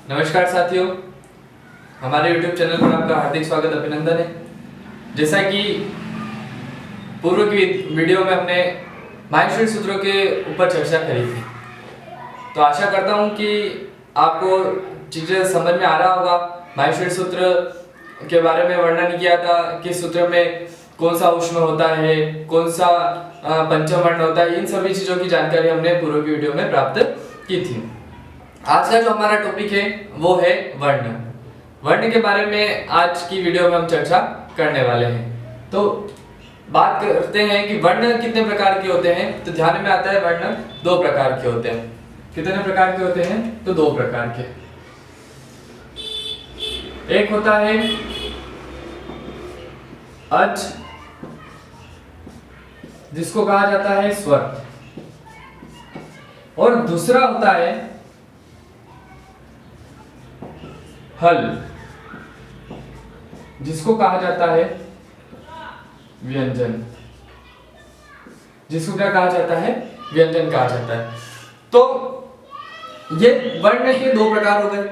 नमस्कार साथियों, हमारे YouTube चैनल पर आपका हार्दिक स्वागत अभिनंदन है। जैसा कि पूर्व की वीडियो में हमने माहेश्वरी सूत्रों के ऊपर चर्चा करी थी, तो आशा करता हूं कि आपको चीज़ें समझ में आ रहा होगा। माहेश्वरी सूत्र के बारे में वर्णन किया था, किस सूत्र में कौन सा ऊष्म होता है, कौन सा पंचम वर्ण होता है, इन सभी चीज़ों की जानकारी हमने पूर्व की वीडियो में प्राप्त की थी। आज का जो हमारा टॉपिक है वो है वर्ण। वर्ण के बारे में आज की वीडियो में हम चर्चा करने वाले हैं। तो बात करते हैं कि वर्ण कितने प्रकार के होते हैं। तो ध्यान में आता है वर्ण दो प्रकार के होते हैं। कितने प्रकार के होते हैं? तो दो प्रकार के। एक होता है अच, जिसको कहा जाता है स्वर, और दूसरा होता है हल, जिसको कहा जाता है व्यंजन। जिसको क्या कहा जाता है? व्यंजन कहा जाता है। तो ये वर्ण के दो प्रकार हो गए।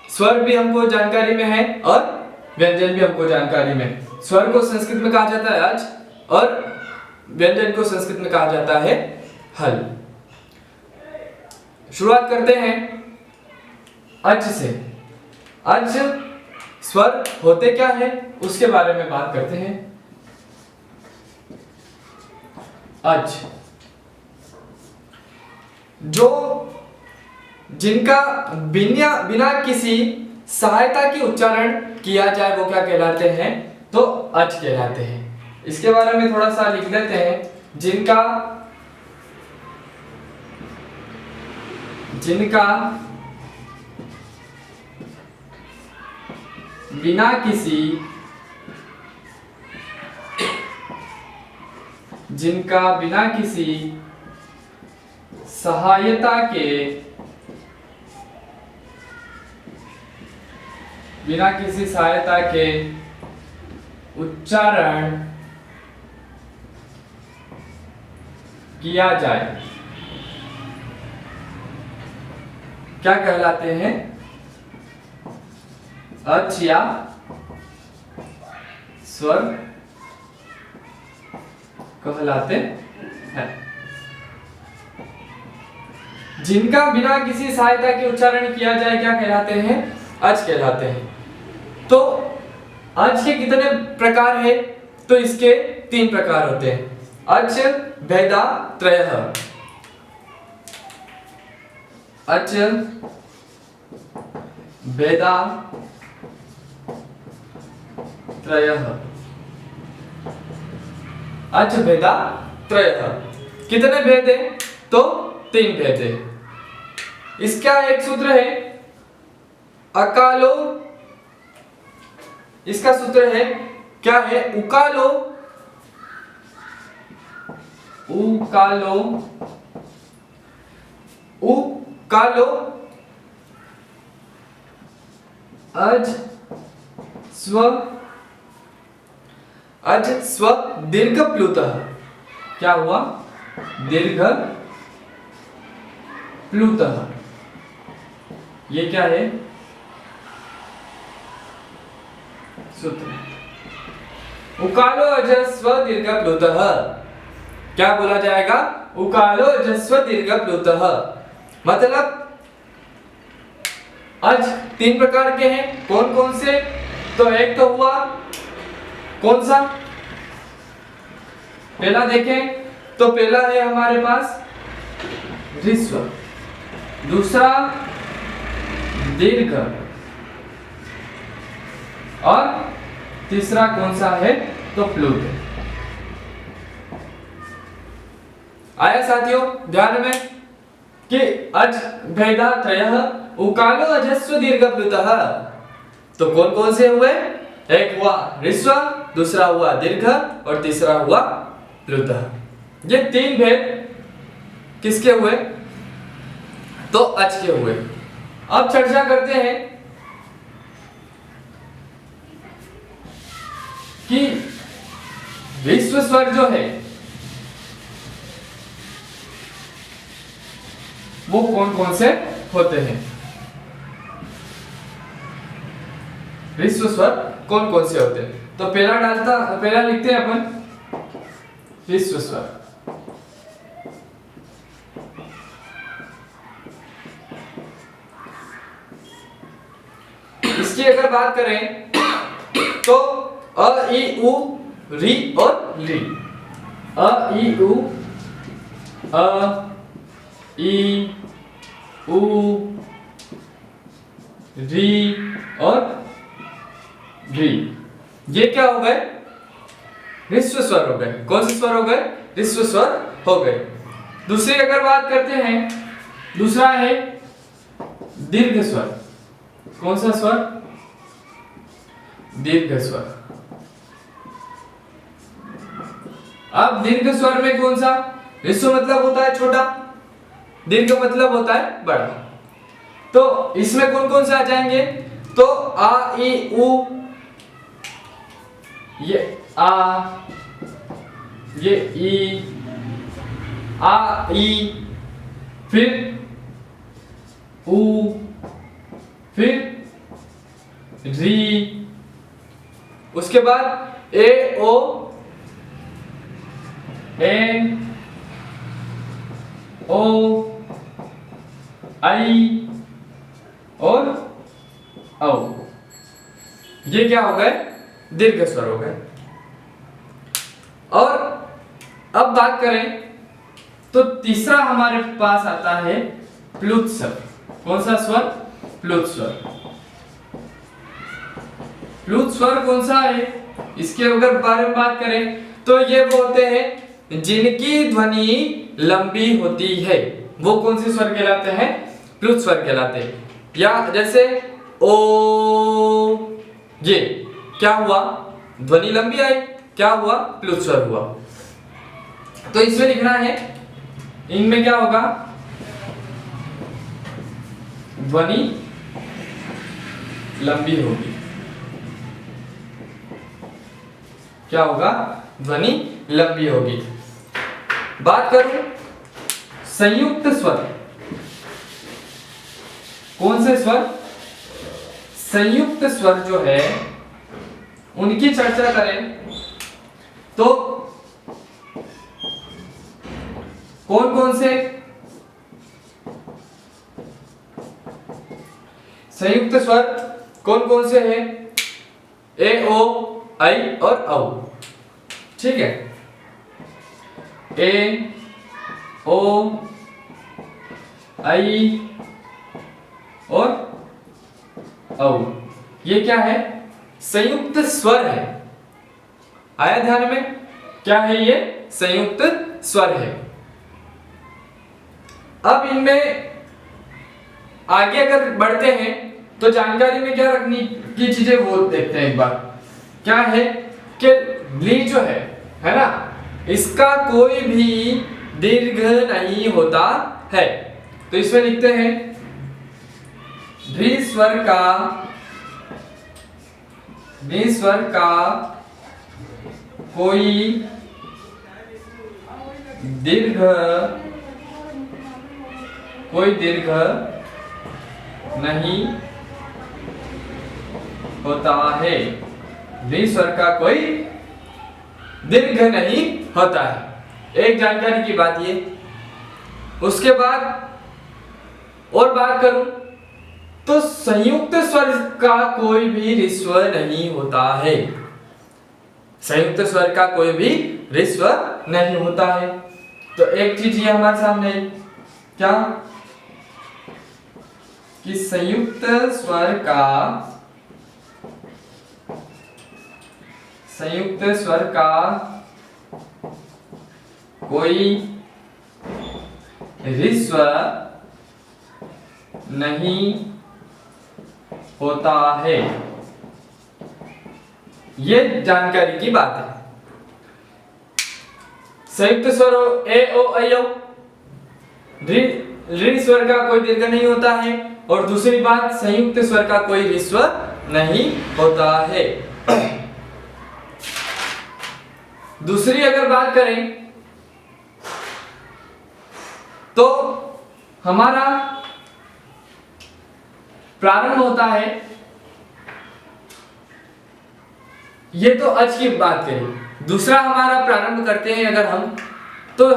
स्वर भी हमको जानकारी में है और व्यंजन भी हमको जानकारी में। स्वर को संस्कृत में कहा जाता है अच और व्यंजन को संस्कृत में कहा जाता है हल। शुरुआत करते हैं अच से। अच स्वर होते क्या है उसके बारे में बात करते हैं। अच जो जिनका बिना किसी सहायता की उच्चारण किया जाए वो क्या कहलाते हैं? तो अच कहलाते हैं। इसके बारे में थोड़ा सा लिख देते हैं। जिनका बिना किसी सहायता के उच्चारण किया जाए क्या कहलाते हैं? अच या स्वर कहलाते हैं। जिनका बिना किसी सहायता के उच्चारण किया जाए क्या कहलाते हैं? अच कहलाते हैं। तो अच के कितने प्रकार है? तो इसके तीन प्रकार होते हैं। अच भेदा त्रयः। अच भेदा त्रयः। अच भेदा त्रयः। कितने भेद है? तो तीन भेद है। इसका एक सूत्र है अकालो। इसका सूत्र है क्या है? उकालो अज स्व दीर्घ प्लुतः। क्या हुआ? दीर्घ प्लुतः। ये क्या है? सूत्र। उकालो अजस्व दीर्घ प्लुतः। क्या बोला जाएगा? उकालो अजस्व दीर्घ प्लुतः। मतलब अज तीन प्रकार के हैं। कौन कौन से? तो एक तो हुआ कौन सा? पहला देखें तो पहला है हमारे पास ह्रस्व, दूसरा दीर्घ और तीसरा कौन सा है? तो प्लुत। आया साथियों ध्यान में कि अच भेदा त्रयः उकालो अजस्व दीर्घ प्लुतः। तो कौन कौन से हुए? एक हुआ ह्रस्व, दूसरा हुआ दीर्घ और तीसरा हुआ प्लुतः। ये तीन भेद किसके हुए? तो अच के हुए। अब चर्चा करते हैं कि विश्व स्वर जो है वो कौन कौन से होते हैं। ह्रस्व स्वर कौन कौन से होते हैं? तो पहला लिखते हैं अपन ह्रस्व स्वर। इसकी अगर बात करें तो अ ई उ री और ली। अ ई उ अ ई उ री और री, ये क्या हो गए? ह्रस्व स्वर हो गए। कौन से स्वर हो गए? ह्रस्व स्वर हो गए। दूसरी अगर बात करते हैं, दूसरा है दीर्घ स्वर। कौन सा स्वर? दीर्घ स्वर। अब दीर्घ स्वर में कौन सा? ह्रस्व मतलब होता है छोटा, दीर्घ मतलब होता है बड़ा। तो इसमें कौन कौन से आ जाएंगे? तो आ ई उ, ये आ, ये ई, आ ई, फिर उ, फिर री, उसके बाद ए ओ एन ओ आई और औ। ये क्या हो गए? दीर्घ स्वर हो गए। और अब बात करें तो तीसरा हमारे पास आता है प्लुत स्वर। कौन सा स्वर? प्लुत स्वर। प्लुत स्वर कौन सा है? इसके अगर बारे में बात करें तो ये वो होते हैं जिनकी ध्वनि लंबी होती है, वो कौन से स्वर कहलाते हैं? प्लुत स्वर कहलाते हैं। या जैसे ओ, ये क्या हुआ? ध्वनि लंबी आई, क्या हुआ? प्लुत स्वर हुआ। तो इसमें लिखना है, इनमें क्या होगा? ध्वनि लंबी होगी। क्या होगा? ध्वनि लंबी होगी। बात करूं संयुक्त स्वर। कौन से स्वर? संयुक्त स्वर जो है उनकी चर्चा करें तो कौन कौन से संयुक्त स्वर कौन कौन से हैं? ए ओ आई और औ। ठीक है, ए ओ आई और औ, ये क्या है? संयुक्त स्वर है। आया ध्यान में? क्या है ये? संयुक्त स्वर है। अब इनमें आगे अगर बढ़ते हैं तो जानकारी में क्या रखनी की चीजें वो देखते हैं एक बार। क्या है कि ली जो है ना, इसका कोई भी दीर्घ नहीं होता है। तो इसमें लिखते हैं धी स्वर का कोई दीर्घ नहीं होता है। धी स्वर का कोई दीर्घ नहीं होता है। एक जानकारी की बात ये। उसके बाद और बात करूं तो संयुक्त स्वर का कोई भी ह्रस्व नहीं होता है। संयुक्त स्वर का कोई भी ह्रस्व नहीं होता है। तो एक चीज ये हमारे सामने क्या कि संयुक्त स्वर का कोई ह्रस्व नहीं होता है। ये जानकारी की बात है। संयुक्त स्वर ए ओ ऐ औ, ऋ स्वर का कोई दीर्घ नहीं होता है। और दूसरी बात, संयुक्त स्वर का कोई ह्रस्व नहीं होता है। दूसरी अगर बात करें तो हमारा प्रारंभ होता है ये तो अच की बात करी। दूसरा हमारा प्रारंभ करते हैं अगर हम, तो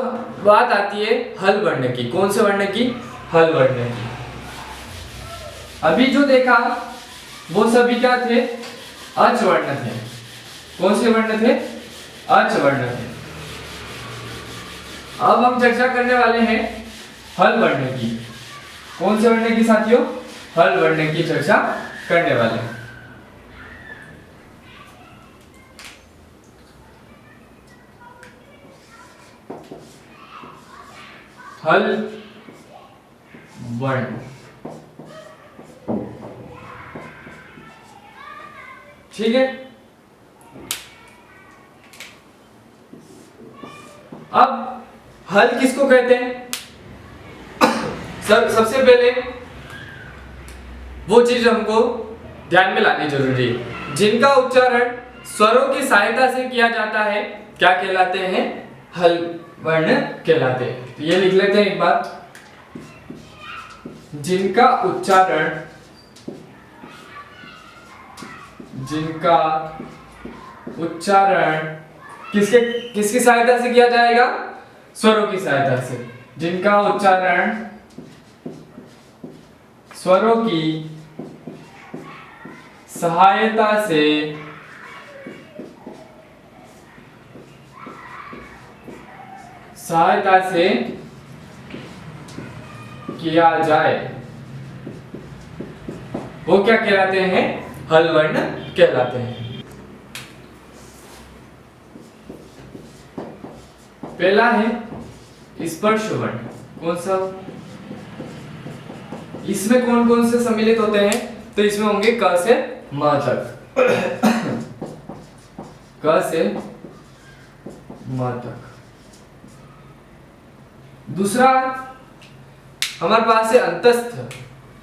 बात आती है हल वर्ण की। कौन से वर्ण की? हल वर्ण की। अभी जो देखा वो सभी क्या थे? अच वर्ण थे। कौन से वर्ण थे? अच वर्ण थे। अब हम चर्चा करने वाले हैं हल वर्ण की। कौन से वर्ण की साथियों? हल वर्ण की चर्चा करने वाले हैं। हल वर्ण, ठीक है। अब हल किसको कहते हैं? सबसे पहले वो चीज हमको ध्यान में लानी जरूरी है, जिनका उच्चारण स्वरों की सहायता से किया जाता है क्या कहलाते हैं? हल वर्ण कहलाते हैं। तो ये लिख लेते हैं एक बार, जिनका उच्चारण किसकी सहायता से किया जाएगा? स्वरों की सहायता से। जिनका उच्चारण स्वरों की सहायता से किया जाए वो क्या कहलाते हैं? हल वर्ण कहलाते हैं। पहला है स्पर्श वर्ण। कौन सा? इसमें कौन कौन से सम्मिलित होते हैं? तो इसमें होंगे क से म तक। क से म तक। दूसरा हमारे पास है अंतस्थ।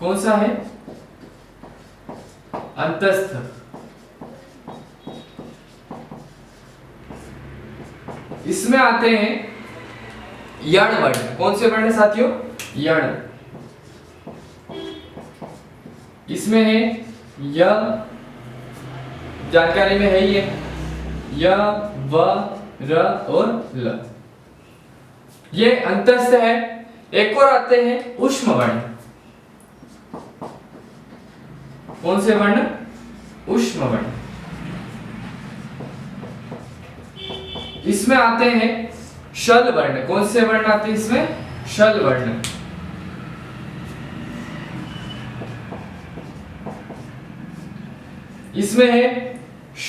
कौन सा है? अंतस्थ। इसमें आते हैं यण वर्ण। कौन से वर्ण साथियों? यण। इसमें है य, जानकारी में है ये य, व, र और ल। ये अंतस्थ है। एक और आते हैं ऊष्म वर्ण। कौन से वर्ण? ऊष्म वर्ण। इसमें आते हैं शल वर्ण। कौन से वर्ण आते हैं इसमें? शल वर्ण। इसमें है श,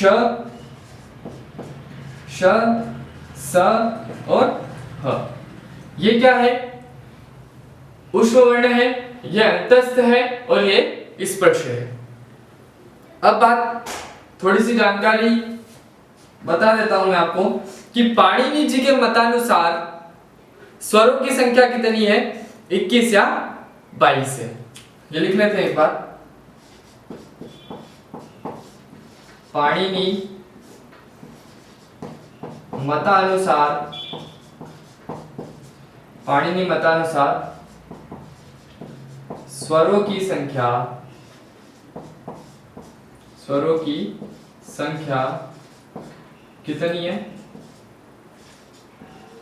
स और ह। ये क्या है? ऊष्म वर्ण है, ये अंतस्थ है और ये स्पर्श है। अब बात थोड़ी सी जानकारी बता देता हूं मैं आपको कि पाणिनि जी के मतानुसार स्वरों की संख्या कितनी है? 21 या 22 है। ये लिख लेते हैं एक बार, पाणिनि मतानुसार स्वरों की संख्या कितनी है?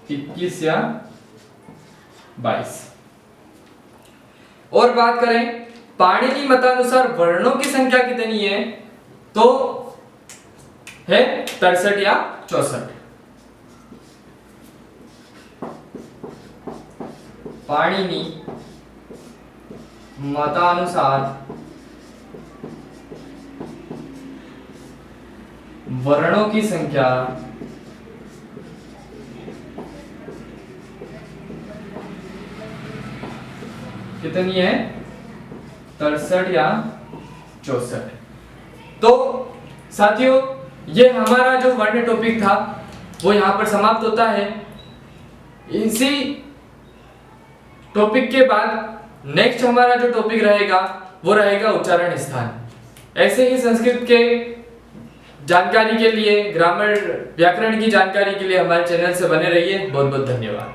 21 या 22। और बात करें पाणिनि मतानुसार वर्णों की संख्या कितनी है, तो है 63 या 64। पाणिनि मतानुसार वर्णों की संख्या कितनी है? 63 या 64। तो साथियों ये हमारा जो वर्ण टॉपिक था वो यहाँ पर समाप्त होता है। इसी टॉपिक के बाद नेक्स्ट हमारा जो टॉपिक रहेगा वो रहेगा उच्चारण स्थान। ऐसे ही संस्कृत के जानकारी के लिए, ग्रामर व्याकरण की जानकारी के लिए हमारे चैनल से बने रहिए। बहुत बहुत धन्यवाद।